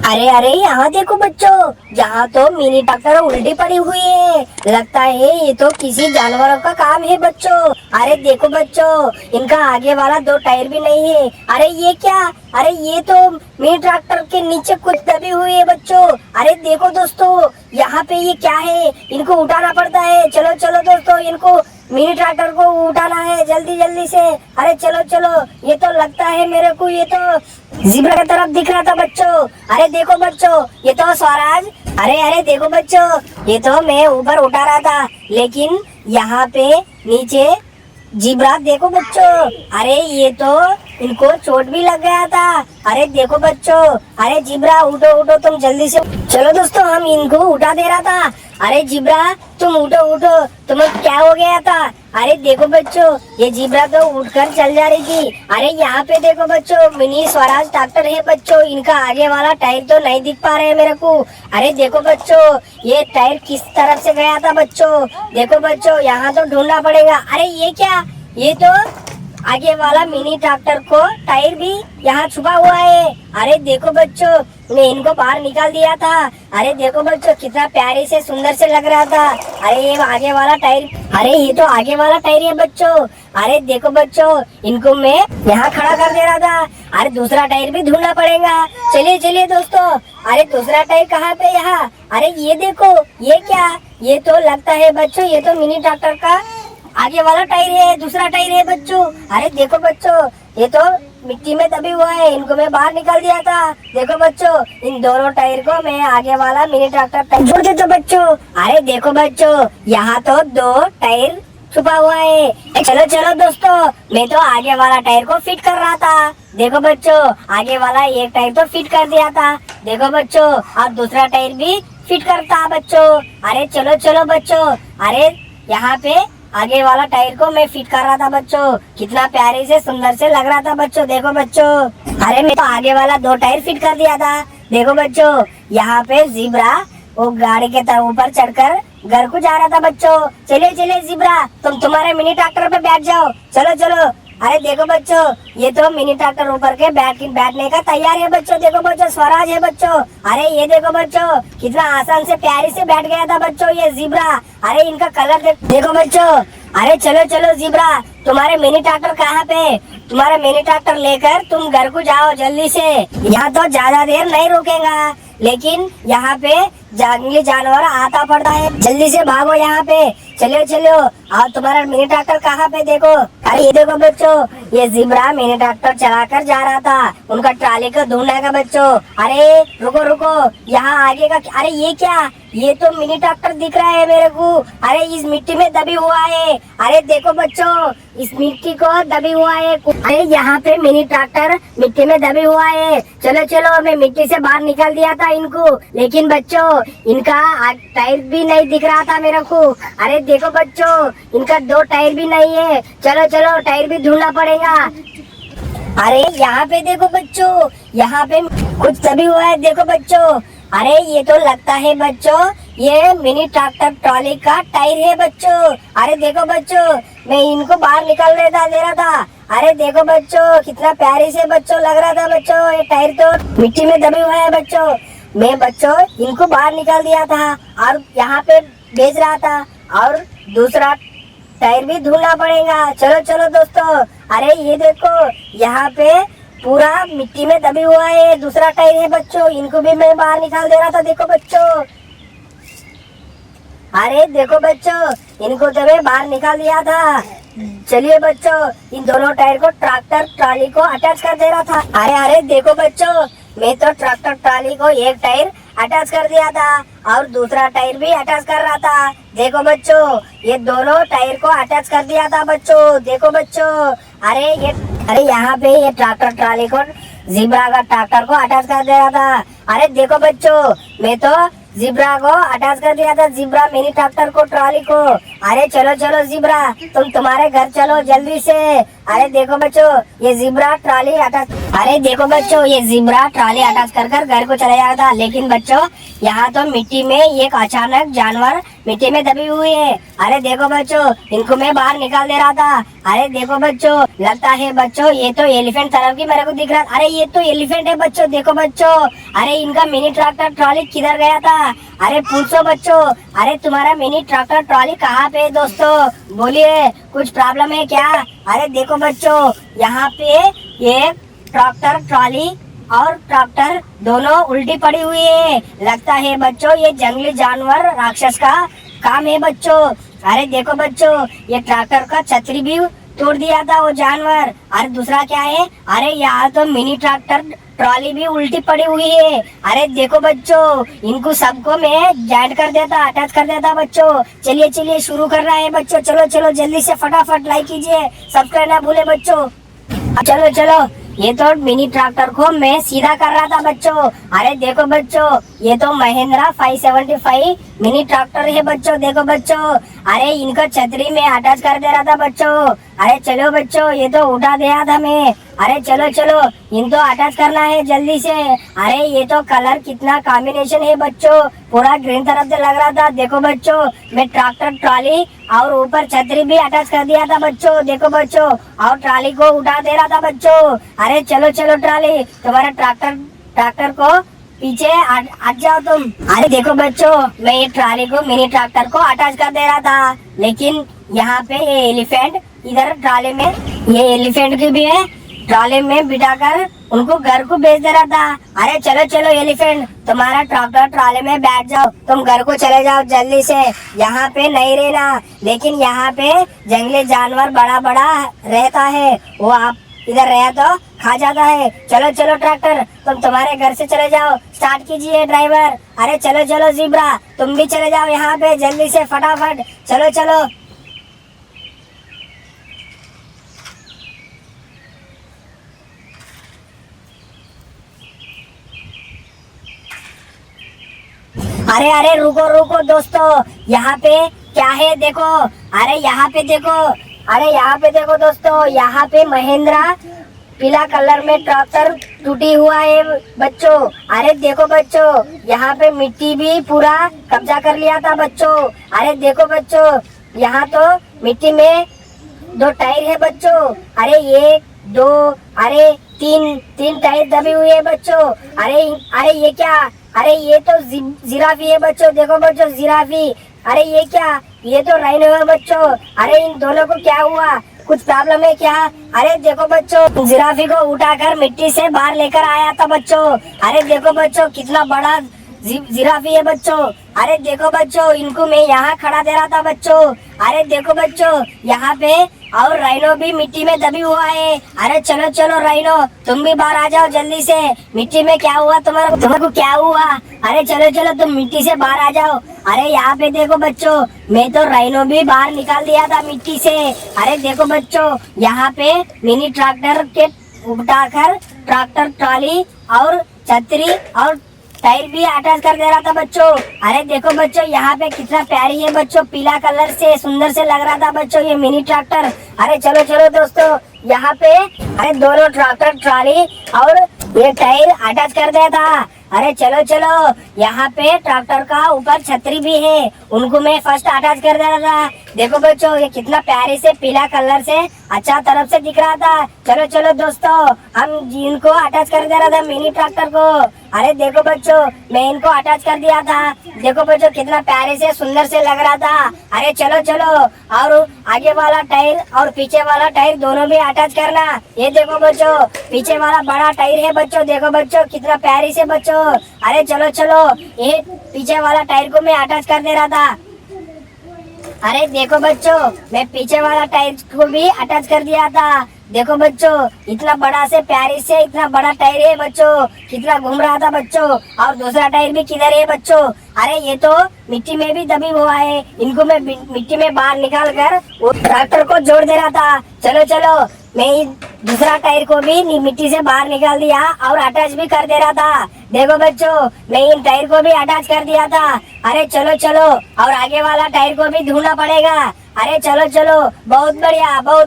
अरे अरे यहाँ देखो बच्चों, यहाँ तो मिनी ट्रैक्टर उल्टी पड़ी हुई है। लगता है ये तो किसी जानवरों का काम है बच्चों। अरे देखो बच्चों, इनका आगे वाला दो टायर भी नहीं है। अरे ये क्या? अरे ये तो मिनी ट्रैक्टर के नीचे कुछ दबी हुई है बच्चों। अरे देखो दोस्तों, यहाँ पे ये क्या है? इनको उठाना पड़ता है। चलो चलो दोस्तों, इनको मिनी ट्रैक्टर को उठाना है जल्दी जल्दी से। अरे चलो चलो, ये तो लगता है मेरे को ये तो ज़ेब्रा की तरफ दिख रहा था बच्चों। अरे देखो बच्चों, ये तो स्वराज। अरे अरे देखो बच्चों, ये तो मैं ऊपर उठा रहा था, लेकिन यहाँ पे नीचे ज़ेब्रा देखो बच्चों। अरे ये तो इनको चोट भी लग गया था। अरे देखो बच्चों, अरे ज़ेब्रा उठो उठो तुम जल्दी से। चलो दोस्तों, हम इनको उठा दे रहा था। अरे ज़ेब्रा तुम उठो उठो, तुम्हें क्या हो गया था? अरे देखो बच्चों, ये ज़ेब्रा तो उठकर चल जा रही थी। अरे यहाँ पे देखो बच्चों, मिनी स्वराज ट्रैक्टर है बच्चों। इनका आगे वाला टायर तो नहीं दिख पा रहे है मेरे को। अरे देखो बच्चों, ये टायर किस तरफ से गया था बच्चों? देखो बच्चों, यहाँ तो ढूंढना पड़ेगा। अरे ये क्या? ये तो आगे वाला मिनी ट्रैक्टर को टायर भी यहाँ छुपा हुआ है। अरे देखो बच्चों, मैं इनको बाहर निकाल दिया था। अरे देखो बच्चों, कितना प्यारे से सुंदर से लग रहा था। अरे ये आगे वाला टायर, अरे ये तो आगे वाला टायर है बच्चों। अरे देखो बच्चों, इनको मैं यहाँ खड़ा कर दे रहा था। अरे दूसरा टायर भी ढूंढना पड़ेगा। चलिए चलिए दोस्तों, अरे दूसरा टायर कहाँ पे? यहाँ। अरे ये देखो, ये क्या? ये तो लगता है बच्चों, ये तो मिनी ट्रैक्टर का आगे वाला टायर है, दूसरा टायर है बच्चों। अरे देखो बच्चों, ये तो मिट्टी में दबी हुआ है। इनको मैं बाहर निकाल दिया था। देखो बच्चों, इन दोनों टायर को मैं आगे वाला मिनी ट्रैक्टर टायर जोड़ देता बच्चों। अरे देखो बच्चों, यहाँ तो दो टायर छुपा हुआ है। चलो चलो दोस्तों, मैं तो आगे वाला टायर को फिट कर रहा था। देखो बच्चों, आगे वाला एक टायर तो फिट कर दिया था। देखो बच्चों, और दूसरा टायर भी फिट करता बच्चों। अरे चलो चलो बच्चों, अरे यहाँ पे आगे वाला टायर को मैं फिट कर रहा था बच्चों। कितना प्यारे से सुंदर से लग रहा था बच्चों। देखो बच्चों, अरे मैं तो आगे वाला दो टायर फिट कर दिया था। देखो बच्चों, यहाँ पे ज़ेब्रा वो गाड़ी के ऊपर चढ़कर घर को जा रहा था बच्चों। चलिए चलिए ज़ेब्रा, तुम्हारे मिनी ट्रैक्टर पे बैठ जाओ। चलो चलो। अरे देखो बच्चों, ये तो मिनी ट्रैक्टर ऊपर के बैठने का तैयार है बच्चों। देखो बच्चों, स्वराज है बच्चों। अरे ये देखो बच्चों, कितना आसान से प्यारी से बैठ गया था बच्चों ये ज़ेब्रा। अरे इनका कलर देखो बच्चों। अरे चलो चलो ज़ेब्रा, तुम्हारे मिनी ट्रैक्टर कहाँ पे? तुम्हारे मिनी ट्रैक्टर लेकर तुम घर को जाओ जल्दी से। यहाँ तो ज्यादा देर नहीं रुकेगा, लेकिन यहाँ पे जंगली जानवर आता पड़ता है। जल्दी से भागो यहाँ पे। चलो चलो। और तुम्हारा मिनी ट्रैक्टर कहाँ पे? देखो। अरे ये देखो बच्चों, ये ज़ेब्रा मिनी ट्रैक्टर चलाकर जा रहा था। उनका ट्राली को ढूंढने का बच्चों। अरे रुको रुको, यहाँ आगे का। अरे ये क्या? ये तो मिनी ट्रैक्टर दिख रहा है मेरे को। अरे इस मिट्टी में दबी हुआ है। अरे देखो बच्चों, इस मिट्टी को दबी हुआ है। अरे यहाँ पे मिनी ट्रैक्टर मिट्टी में दबी हुआ है। चलो चलो, मैं मिट्टी से बाहर निकाल दिया था इनको, लेकिन बच्चों इनका टायर भी नहीं दिख रहा था मेरे को। अरे देखो बच्चों, इनका दो टायर भी नहीं है। चलो चलो, टायर भी ढूंढना पड़ेगा। अरे यहाँ पे देखो बच्चों, यहाँ पे कुछ दबी हुआ है। देखो बच्चों, अरे ये तो लगता है बच्चों, ये मिनी ट्रैक्टर ट्रॉली का टायर है बच्चों। अरे देखो बच्चों, मैं इनको बाहर निकाल दे रहा था। अरे देखो बच्चों, कितना प्यारे से बच्चों लग रहा था बच्चों। ये टायर तो मिट्टी में दबे हुए है बच्चों। मैं बच्चों इनको बाहर निकाल दिया था और यहाँ पे भेज रहा था, और दूसरा टायर भी ढूंढना पड़ेगा। चलो चलो दोस्तों। अरे ये देखो, यहाँ पे पूरा मिट्टी में दबी हुआ है। दूसरा टायर है बच्चों, इनको भी मैं बाहर निकाल दे रहा था। देखो बच्चों, अरे देखो बच्चों, इनको तो मैं बाहर निकाल दिया था। चलिए बच्चों, इन दोनों टायर को ट्रैक्टर ट्रॉली को अटैच कर दे रहा था। अरे अरे देखो बच्चों, मैं तो ट्रैक्टर ट्रॉली को एक टायर अटैच कर दिया था और दूसरा टायर भी अटैच कर रहा था। देखो बच्चों, ये दोनों टायर को अटैच कर दिया था बच्चों। देखो बच्चों, अरे यहाँ पे ये ट्रैक्टर ट्रॉली को ज़ेब्रा का ट्रैक्टर को अटैच कर दिया था। अरे देखो बच्चों, मैं तो ज़ेब्रा को अटैच कर दिया था, ज़ेब्रा मिनी ट्रैक्टर को ट्रॉली को। अरे चलो चलो ज़ेब्रा, तुम्हारे घर चलो जल्दी से। अरे देखो बच्चों, ये ज़ेब्रा ट्रॉली अटैच अरे देखो बच्चों, ये जिब्रा ट्रॉली अटैच कर कर घर को चला जा रहा था, लेकिन बच्चों यहाँ तो मिट्टी में एक अचानक जानवर मिट्टी में दबी हुई है। अरे देखो बच्चों, इनको मैं बाहर निकाल दे रहा था। अरे देखो बच्चों, लगता है बच्चों ये तो एलिफेंट तरफ की मेरे को दिख रहा। अरे ये तो एलिफेंट है बच्चों, देखो बच्चों। अरे इनका मिनी ट्रैक्टर ट्रॉली किधर गया था? अरे पूछो बच्चों, अरे तुम्हारा मिनी ट्रैक्टर ट्रॉली कहाँ पे है दोस्तों? बोलिए, कुछ प्रॉब्लम है क्या? अरे देखो बच्चों, यहाँ पे एक ट्रैक्टर ट्रॉली और ट्रैक्टर दोनों उल्टी पड़ी हुई है। लगता है बच्चों ये जंगली जानवर राक्षस का काम है बच्चों। अरे देखो बच्चों, ये ट्रैक्टर का छतरी भी तोड़ दिया था वो जानवर। अरे दूसरा क्या है? अरे यहाँ तो मिनी ट्रैक्टर ट्रॉली भी उल्टी पड़ी हुई है। अरे देखो बच्चों, इनको सबको मैं जॉइंट कर देता, अटैच कर देता बच्चों। चलिए चलिए, शुरू कर रहा है बच्चों। चलो चलो जल्दी से फटाफट लाइक कीजिए, सब्सक्राइब ना भूले बच्चों। चलो चलो, ये तो मिनी ट्रैक्टर को मैं सीधा कर रहा था बच्चों। अरे देखो बच्चों, ये तो महिंद्रा 575 मिनी ट्रैक्टर है बच्चों, देखो बच्चों। अरे इनका छतरी में अटैच कर दे रहा था बच्चों। अरे चलो बच्चों, ये तो उठा दिया था मैं। अरे चलो चलो, इनको अटैच करना है जल्दी से। अरे ये तो कलर कितना कॉम्बिनेशन है बच्चों, पूरा ग्रीन तरफ से लग रहा था। देखो बच्चों, मैं ट्रैक्टर ट्रॉली और ऊपर छतरी भी अटैच कर दिया था बच्चों, देखो बच्चों। और ट्रॉली को उठा दे रहा था बच्चों। अरे चलो चलो ट्रॉली, तुम्हारा ट्रैक्टर को पीछे हट जाओ तुम। अरे देखो बच्चों, मैं ये ट्रॉली को मिनी ट्रैक्टर को अटैच कर दे रहा था, लेकिन यहाँ पे ये एलिफेंट इधर ट्रॉली में, ये एलिफेंट की भी है, ट्रॉली में बिठाकर उनको घर को भेज दे रहा था। अरे चलो चलो एलिफेंट, तुम्हारा ट्रैक्टर ट्रॉली में बैठ जाओ, तुम घर को चले जाओ जल्दी से, यहाँ पे नहीं रहना। लेकिन यहाँ पे जंगली जानवर बड़ा बड़ा रहता है, वो आप इधर रहे तो खा जाता है। चलो चलो ट्रैक्टर, तुम तुम्हारे घर से चले जाओ, स्टार्ट कीजिए ड्राइवर। अरे चलो चलो ज़ीब्रा, तुम भी चले जाओ यहाँ पे जल्दी से फटाफट, चलो चलो। अरे अरे रुको रुको दोस्तों, यहाँ पे क्या है देखो। अरे यहाँ पे देखो, अरे यहाँ पे देखो दोस्तों, यहाँ पे महिंद्रा पीला कलर में ट्रैक्टर टूटी हुआ है बच्चों। अरे देखो बच्चों, यहाँ पे मिट्टी भी पूरा कब्जा कर लिया था बच्चों। अरे देखो बच्चों, यहाँ तो मिट्टी में दो टायर है बच्चों। अरे एक दो, अरे तीन टायर दबी हुई है बच्चों। अरे अरे ये क्या? अरे ये तो जिराफी है बच्चों, देखो बच्चों जिराफी। अरे ये क्या? ये तो राइनो है बच्चों। अरे इन दोनों को क्या हुआ? कुछ प्रॉब्लम है क्या? अरे देखो बच्चों, जिराफी को उठाकर मिट्टी से बाहर लेकर आया था बच्चों। अरे देखो बच्चों, कितना बड़ा जिराफी है बच्चों। अरे देखो बच्चों, इनको मैं यहाँ खड़ा दे रहा था बच्चों। अरे देखो बच्चों, यहाँ पे और राइनो भी मिट्टी में दबी हुआ है। अरे चलो चलो राइनो, तुम भी बाहर आ जाओ जल्दी से। मिट्टी में क्या हुआ तुम्हारे को क्या हुआ? अरे चलो चलो, तुम मिट्टी से बाहर आ जाओ। अरे यहाँ पे देखो बच्चों, मैं तो राइनो भी बाहर निकाल दिया था मिट्टी से। अरे देखो बच्चों, यहाँ पे मिनी ट्रैक्टर के उठाकर ट्रैक्टर ट्रॉली और छतरी और टायर भी अटैच कर दे रहा था बच्चों। अरे देखो बच्चों, यहाँ पे कितना प्यारी है बच्चों, पीला कलर से सुंदर से लग रहा था बच्चों ये मिनी ट्रैक्टर। अरे चलो चलो दोस्तों, यहाँ पे अरे दोनों ट्रैक्टर ट्रॉली और ये टायर अटैच कर दिया था। अरे चलो चलो, यहाँ पे ट्रैक्टर का ऊपर छतरी भी है, उनको मैं फर्स्ट अटैच कर दे रहा था। देखो बच्चों, ये कितना प्यारे से पीला कलर से अच्छा तरफ से दिख रहा था। चलो चलो दोस्तों, हम इनको अटैच कर दे रहा था मिनी ट्रैक्टर को। अरे देखो बच्चों, मैं इनको अटैच कर दिया था। देखो बच्चों, कितना प्यारे से सुंदर से लग रहा था। अरे चलो चलो, और आगे वाला टायर और पीछे वाला टायर दोनों भी अटैच करना। ये देखो बच्चों, पीछे वाला बड़ा टायर है बच्चों, देखो बच्चों कितना प्यारी से बच्चों। अरे चलो चलो, ये पीछे वाला टायर को मैं अटैच कर दे रहा था। अरे देखो बच्चों, मैं पीछे वाला टायर को भी अटैच कर दिया था। देखो बच्चों, इतना बड़ा से प्यारी से इतना बड़ा टायर है बच्चों, कितना घूम रहा था बच्चों। और दूसरा टायर भी किधर है बच्चों? अरे ये तो मिट्टी में भी दबी हुआ है, इनको मैं मिट्टी में बाहर निकाल कर वो ट्रैक्टर को जोड़ दे रहा था। चलो चलो, मैं दूसरा टायर को भी मिट्टी से बाहर निकाल दिया और अटैच भी कर दे रहा था। देखो बच्चों, मैं इन टायर को भी अटैच कर दिया था। अरे चलो चलो, और आगे वाला टायर को भी ढूंढना पड़ेगा। अरे चलो चलो, बहुत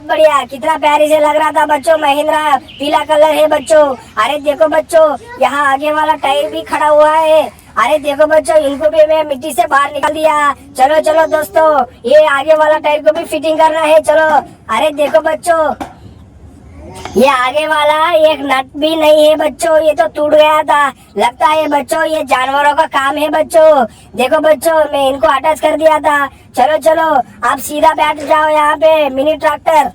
बढ़िया, कितना प्यारी से लग रहा था बच्चों। महिंद्रा पीला कलर है बच्चों। अरे देखो बच्चों, यहाँ आगे वाला टायर भी खड़ा हुआ है। अरे देखो बच्चों, इनको भी मैं मिट्टी से बाहर निकाल दिया। चलो चलो दोस्तों, ये आगे वाला टायर को भी फिटिंग करना है, चलो। अरे देखो बच्चों, ये आगे वाला एक नट भी नहीं है बच्चों, ये तो टूट गया था। लगता है बच्चों ये जानवरों का काम है बच्चों। देखो बच्चों, मैं इनको अटैच कर दिया था। चलो चलो, आप सीधा बैठ जाओ यहाँ पे मिनी ट्रैक्टर।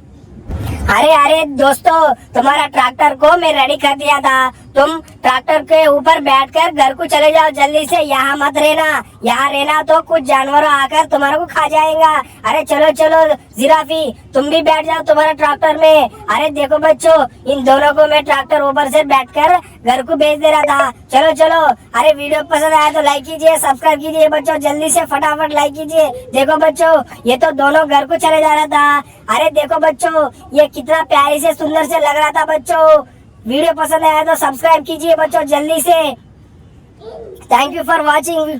अरे दोस्तों, तुम्हारा ट्रैक्टर को मैं रेडी कर दिया था। तुम ट्रैक्टर के ऊपर बैठकर घर को चले जाओ जल्दी से, यहाँ मत रहना। यहाँ रहना तो कुछ जानवर आकर तुम्हारे को खा जाएगा। अरे चलो चलो जिराफी, तुम भी बैठ जाओ तुम्हारा ट्रैक्टर में। अरे देखो बच्चों, इन दोनों को मैं ट्रैक्टर ऊपर से बैठकर घर को भेज दे रहा था। चलो चलो, अरे वीडियो पसंद आया तो लाइक कीजिए, सब्सक्राइब कीजिए बच्चों, जल्दी से फटाफट लाइक कीजिए। देखो बच्चों, ये तो दोनों घर को चले जा रहा था। अरे देखो बच्चों, ये कितना प्यारी से सुंदर से लग रहा था बच्चों। वीडियो पसंद आया तो सब्सक्राइब कीजिए बच्चों जल्दी से। Thank you for watching.